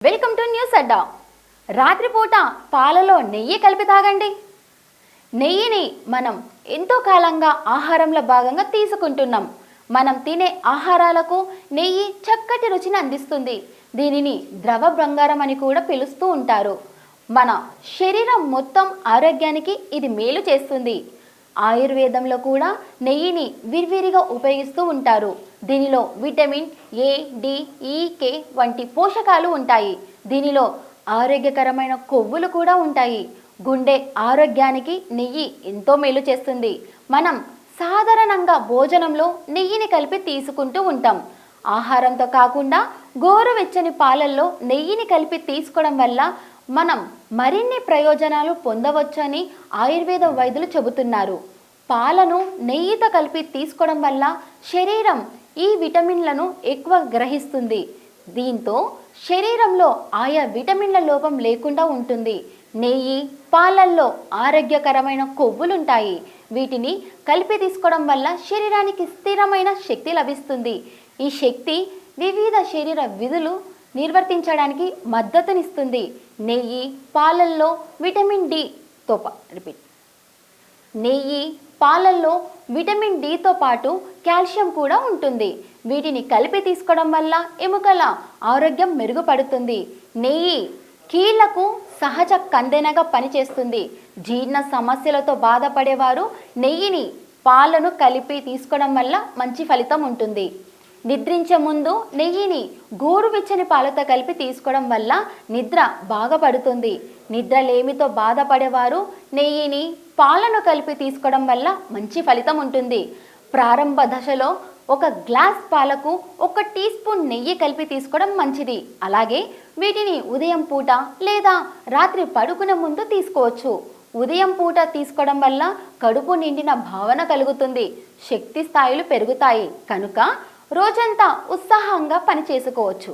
Welcome to news అడ్డా. రాత్రిపూట పాలలో నెయ్యి కలిపి తాగండి. నెయ్యిని మనం ఎంతో కాలంగా ఆహారంలో భాగంగా తీసుకుంటున్నాం. మనం తినే ఆహారాలకు నెయ్యి చక్కటి రుచిని అందిస్తుంది. దీనిని ద్రవ బంగారం అని కూడా పిలుస్తూ ఉంటారు. మన శరీరం మొత్తం ఆరోగ్యానికి ఇది మేలు చేస్తుంది. ఆయుర్వేదంలో కూడా నెయ్యిని విరివిరిగా ఉపయోగిస్తూ ఉంటారు. దీనిలో విటమిన్ ఏ, డి, ఈ, కే వంటి పోషకాలు ఉంటాయి. దీనిలో ఆరోగ్యకరమైన కొవ్వులు కూడా ఉంటాయి. గుండె ఆరోగ్యానికి నెయ్యి ఎంతో మేలు చేస్తుంది. మనం సాధారణంగా భోజనంలో నెయ్యిని కలిపి తీసుకుంటూ ఉంటాం. ఆహారంతో కాకుండా గోరువెచ్చని పాలల్లో నెయ్యిని కలిపి తీసుకోవడం వల్ల మనం మరిన్ని ప్రయోజనాలు పొందవచ్చని ఆయుర్వేద వైద్యులు చెబుతున్నారు. పాలను నెయ్యితో కలిపి తీసుకోవడం వల్ల శరీరం ఈ విటమిన్లను ఎక్కువ గ్రహిస్తుంది. దీంతో శరీరంలో ఆయా విటమిన్ల లోపం లేకుండా ఉంటుంది. నెయ్యి, పాలల్లో ఆరోగ్యకరమైన కొవ్వులుంటాయి. వీటిని కలిపి తీసుకోవడం వల్ల శరీరానికి స్థిరమైన శక్తి లభిస్తుంది. ఈ శక్తి వివిధ శరీర విధులు నిర్వర్తించడానికి మద్దతునిస్తుంది. నెయ్యి, పాలల్లో విటమిన్ డితో నెయ్యి, పాలల్లో విటమిన్ డితో పాటు కాల్షియం కూడా ఉంటుంది. వీటిని కలిపి తీసుకోవడం వల్ల ఎముకల ఆరోగ్యం మెరుగుపడుతుంది. నెయ్యి కీళ్లకు సహజ కందెనగా పనిచేస్తుంది. జీర్ణ సమస్యలతో బాధపడేవారు నెయ్యిని, పాలను కలిపి తీసుకోవడం వల్ల మంచి ఫలితం ఉంటుంది. నిద్రించే ముందు నెయ్యిని గోరువెచ్చని పాలతో కలిపి తీసుకోవడం వల్ల నిద్ర బాగా పడుతుంది. నిద్రలేమితో బాధపడేవారు నెయ్యిని, పాలను కలిపి తీసుకోవడం వల్ల మంచి ఫలితం ఉంటుంది. ప్రారంభ దశలో 1 గ్లాస్ పాలకు 1 టీ స్పూన్ నెయ్యి కలిపి తీసుకోవడం మంచిది. అలాగే వీటిని ఉదయం పూట లేదా రాత్రి పడుకునే ముందు తీసుకోవచ్చు. ఉదయం పూట తీసుకోవడం వల్ల కడుపు నిండిన భావన కలుగుతుంది. శక్తి స్థాయిలు పెరుగుతాయి కనుక రోజంతా ఉత్సాహంగా పని చేసుకోవచ్చు.